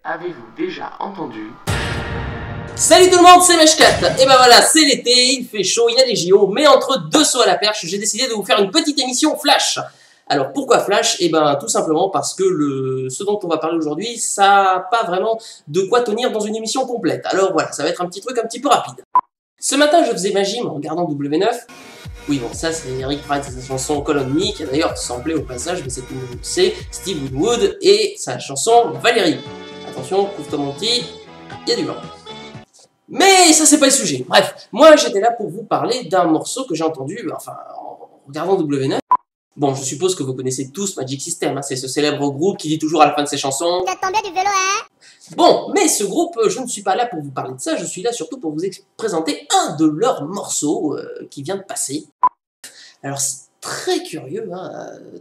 Avez-vous déjà entendu? Salut tout le monde, c'est Meshkat. Et ben voilà, c'est l'été, il fait chaud, il y a les JO, mais entre deux sauts à la perche, j'ai décidé de vous faire une petite émission Flash. Alors pourquoi Flash? Et ben tout simplement parce que ce dont on va parler aujourd'hui, ça n'a pas vraiment de quoi tenir dans une émission complète. Alors voilà, ça va être un petit truc un petit peu rapide. Ce matin, je faisais ma gym en regardant W9. Oui, bon, ça c'est Eric Prydz et sa chanson Call on Me, qui a d'ailleurs samplé au passage, mais c'est Steve Winwood et sa chanson Valérie. Attention, couvre-toi mon petit, il y a du vent. Mais ça c'est pas le sujet. Bref, moi j'étais là pour vous parler d'un morceau que j'ai entendu, enfin, en regardant W9. Bon, je suppose que vous connaissez tous Magic System, hein, c'est ce célèbre groupe qui dit toujours à la fin de ses chansons « T'as tombé du vélo, hein ?» Bon, mais ce groupe, je ne suis pas là pour vous parler de ça, je suis là surtout pour vous présenter un de leurs morceaux qui vient de passer. Alors c'est très curieux, hein,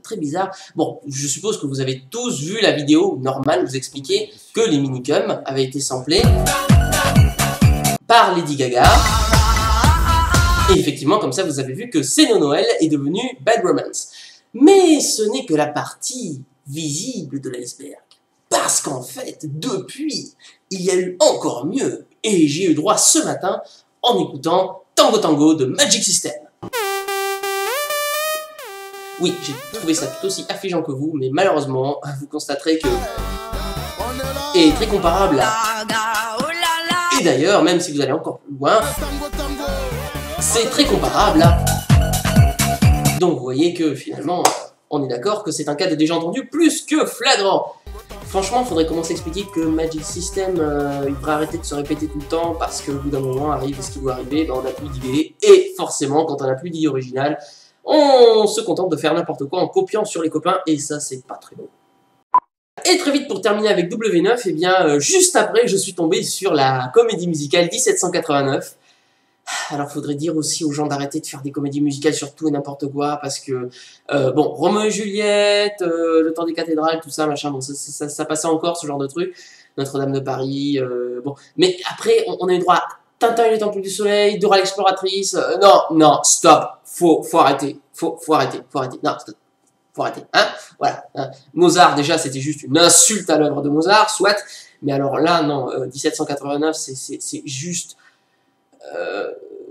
très bizarre. Bon, je suppose que vous avez tous vu la vidéo normale, vous expliquer que les minicums avaient été samplés par Lady Gaga. Et effectivement, comme ça, vous avez vu que C'est No Noël est devenu Bad Romance. Mais ce n'est que la partie visible de l'iceberg. Parce qu'en fait, depuis, il y a eu encore mieux. Et j'ai eu droit ce matin en écoutant Tango Tango de Magic System. Oui, j'ai trouvé ça tout aussi affligeant que vous, mais malheureusement, vous constaterez que est très comparable à... Et d'ailleurs, même si vous allez encore plus loin, c'est très comparable à... Donc vous voyez que finalement, on est d'accord que c'est un cas de déjà entendu plus que flagrant. Franchement, il faudrait commencer à expliquer que Magic System, il devrait arrêter de se répéter tout le temps parce qu'au bout d'un moment, arrive ce qui doit arriver, ben on n'a plus d'idée. Et forcément, quand on n'a plus d'idée originale, on se contente de faire n'importe quoi en copiant sur les copains, et ça, c'est pas très bon. Et très vite, pour terminer avec W9, et bien, juste après, je suis tombé sur la comédie musicale 1789. Alors, faudrait dire aussi aux gens d'arrêter de faire des comédies musicales sur tout et n'importe quoi, parce que, bon, Roméo et Juliette, Le Temps des cathédrales, tout ça, machin, bon, ça passait encore, ce genre de truc. Notre-Dame de Paris, bon. Mais après, on a eu droit à Tintin et les Temples du Soleil, Dora l'exploratrice, non, stop, faut arrêter, faut arrêter, non, stop. Faut arrêter, hein, voilà. Hein. Mozart, déjà, c'était juste une insulte à l'œuvre de Mozart, soit, mais alors là, non, 1789, c'est juste...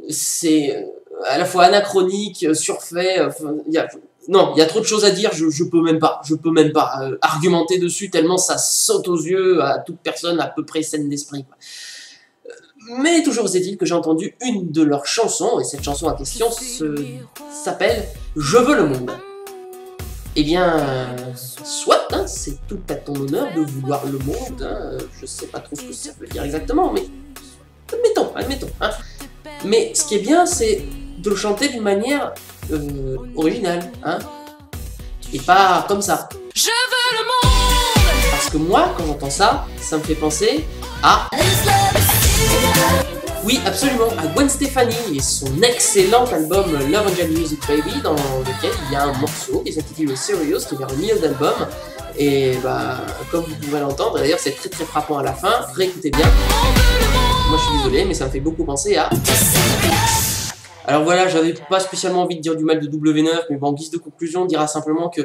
c'est à la fois anachronique, surfait, il y a trop de choses à dire, je peux même pas argumenter dessus tellement ça saute aux yeux à toute personne à peu près saine d'esprit. Mais toujours est-il que j'ai entendu une de leurs chansons, et cette chanson en question s'appelle « Je veux le monde ». Eh bien, soit, hein, c'est tout à ton honneur de vouloir le monde, hein, je sais pas trop ce que ça veut dire exactement, mais admettons, hein. Mais ce qui est bien, c'est de le chanter d'une manière originale, hein, et pas comme ça. Je veux le monde. Parce que moi, quand j'entends ça, ça me fait penser à... Oui, absolument, à Gwen Stefani et son excellent album Love Angel Music Baby, dans lequel il y a un morceau qui s'intitule Serious, qui est vers le milieu d'album. Et bah, comme vous pouvez l'entendre, d'ailleurs c'est très frappant à la fin, réécoutez bien. Moi je suis désolé, mais ça me fait beaucoup penser à... Alors voilà, j'avais pas spécialement envie de dire du mal de W9, mais bon, en guise de conclusion, on dira simplement que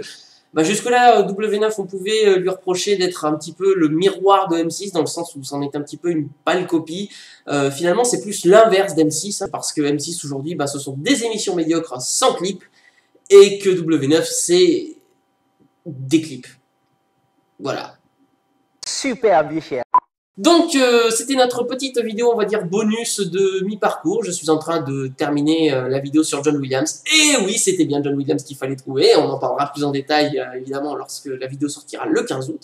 bah, jusque-là, W9, on pouvait lui reprocher d'être un petit peu le miroir de M6, dans le sens où c'en est un petit peu une pâle copie. Finalement, c'est plus l'inverse d'M6, hein, parce que M6 aujourd'hui, bah, ce sont des émissions médiocres sans clip, et que W9, c'est des clips. Voilà. Super bien. Donc, c'était notre petite vidéo, on va dire, bonus de mi-parcours. Je suis en train de terminer la vidéo sur John Williams. Et oui, c'était bien John Williams qu'il fallait trouver. On en parlera plus en détail, évidemment, lorsque la vidéo sortira le 15 août.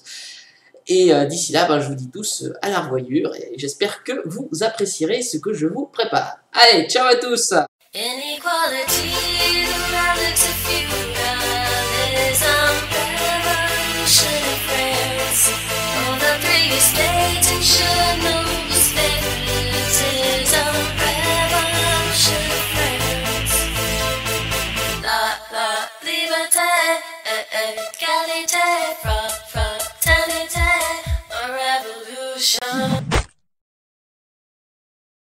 Et d'ici là, ben, je vous dis tous à la revoyure. Et j'espère que vous apprécierez ce que je vous prépare. Allez, ciao à tous! Qualité, fraternité, a revolution.